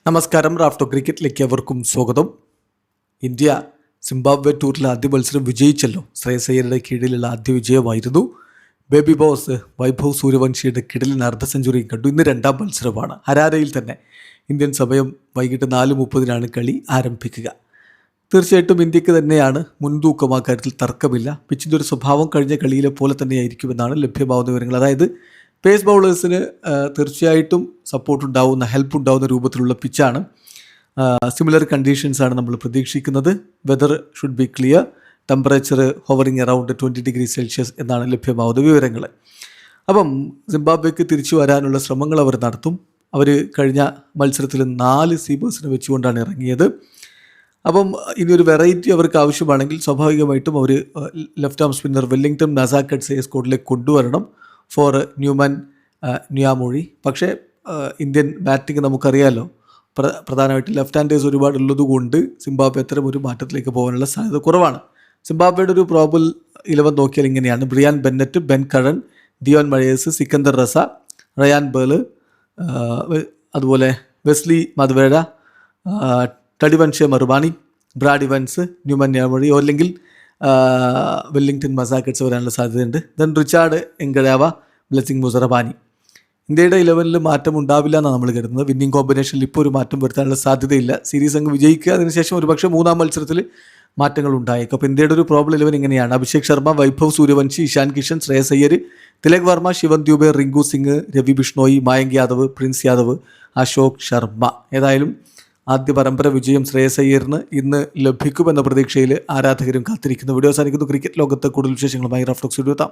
നമസ്കാരം. റാഫ്റ്റോ ക്രിക്കറ്റിലേക്ക് അവർക്കും സ്വാഗതം. ഇന്ത്യ സിംബാബ്വെ ടൂറിൽ ആദ്യ മത്സരം വിജയിച്ചല്ലോ. ശ്രേയസ് അയ്യരുടെ കീഴിലുള്ള ആദ്യ വിജയമായിരുന്നു. ബേബി ബോസ് വൈഭവ് സൂര്യവംശിയുടെ കിടലിന് അർദ്ധ സെഞ്ചുറിയും കണ്ടു. ഇന്ന് രണ്ടാം മത്സരമാണ്. ഹരാരയിൽ തന്നെ. ഇന്ത്യൻ സമയം വൈകിട്ട് 4:30 കളി ആരംഭിക്കുക. തീർച്ചയായിട്ടും ഇന്ത്യക്ക് തന്നെയാണ് മുൻതൂക്കം. ആ കാര്യത്തിൽ തർക്കമില്ല. പിച്ചിൻ്റെ ഒരു സ്വഭാവം കഴിഞ്ഞ കളിയിലെ പോലെ തന്നെയായിരിക്കുമെന്നാണ് ലഭ്യമാവുന്ന വിവരങ്ങൾ. അതായത് പേസ് ബൗളേഴ്സിന് തീർച്ചയായിട്ടും സപ്പോർട്ട് ഉണ്ടാവുന്ന, ഹെൽപ്പ് ഉണ്ടാവുന്ന രൂപത്തിലുള്ള പിച്ചാണ്. സിമിലർ കണ്ടീഷൻസാണ് നമ്മൾ പ്രതീക്ഷിക്കുന്നത്. Weather should be clear, temperature hovering around 20°C എന്നാണ് ലഭ്യമാവുന്ന വിവരങ്ങൾ. അപ്പം സിംബാബ്വെക്ക് തിരിച്ചു വരാനുള്ള ശ്രമങ്ങൾ അവർ നടത്തും. അവർ കഴിഞ്ഞ മത്സരത്തിൽ 4 സീമേഴ്സിനെ വെച്ചുകൊണ്ടാണ് ഇറങ്ങിയത്. അപ്പം ഇനിയൊരു വെറൈറ്റി അവർക്ക് ആവശ്യമാണെങ്കിൽ സ്വാഭാവികമായിട്ടും അവർ ലെഫ്റ്റ് ആം സ്പിന്നർ വെല്ലിംഗ്ടൺ നസാക്കട്ട്സയെ സ്കോഡിലേക്ക് കൊണ്ടുവരണം ഫോർ ന്യൂമാൻ ന്യാമൊഴി. പക്ഷേ ഇന്ത്യൻ ബാറ്റിംഗ് നമുക്കറിയാമല്ലോ, പ്രധാനമായിട്ടും ലെഫ്റ്റ് ഹാൻഡേഴ്സ് ഒരുപാട് ഉള്ളതുകൊണ്ട് സിംബാബ്വെ അത്തരം ഒരു മാറ്റത്തിലേക്ക് പോകാനുള്ള സാധ്യത കുറവാണ്. സിംബാബ്വെയുടെ ഒരു പ്രോബബിൾ 11 നോക്കിയാൽ ഇങ്ങനെയാണ്: Brian Bennett, Ben Curran, Dion Myers, Sikandar Raza, Ryan Burl, അതുപോലെ Wesley Madhevere, Tadiwanashe Marumani, Brad Evans, Newman Nyamhuri അല്ലെങ്കിൽ വെല്ലിംഗ്ടൺ മസാക്കറ്റ്സ് വരാനുള്ള സാധ്യതയുണ്ട്. Then Richard Ngarava, Blessing Muzarabani. ഇന്ത്യയുടെ 11 മാറ്റം ഉണ്ടാവില്ല എന്നാണ് നമ്മൾ കരുതുന്നത്. വിന്നിംഗ് കോമ്പിനേഷനിൽ ഇപ്പോൾ ഒരു മാറ്റം വരുത്താനുള്ള സാധ്യതയില്ല. സീരീസ് അങ്ങ് വിജയിക്കുക, അതിനുശേഷം ഒരുപക്ഷെ മൂന്നാം മത്സരത്തിൽ മാറ്റങ്ങൾ ഉണ്ടായേക്കും. അപ്പോൾ ഇന്ത്യയുടെ ഒരു പ്രോബബിൾ 11 ഇങ്ങനെയാണ്: അഭിഷേക് ശർമ്മ, വൈഭവ് സൂര്യവംശി, ഇഷാൻ കിഷൻ, ശ്രേയസ് അയ്യർ, തിലക് വർമ്മ, ശിവൻ ദ്യൂബെ, റിങ്കു സിംഗ്, രവി ബിഷ്ണോയി, മായങ്ക് യാദവ്, പ്രിൻസ് യാദവ്, അശോക് ശർമ്മ. ഏതായാലും ആദ്യ പരമ്പര വിജയം ശ്രേയസ് അയ്യറിന് ഇന്ന് ലഭിക്കുമെന്ന പ്രതീക്ഷയിൽ ആരാധകരും കാത്തിരിക്കുന്നു. വീഡിയോ അവസാനിക്കുന്നു. ക്രിക്കറ്റ് ലോകത്ത് കൂടുതൽ വിശേഷങ്ങളുമായി റാഫ്റ്റോ സ്റ്റുഡിയോ എത്താം.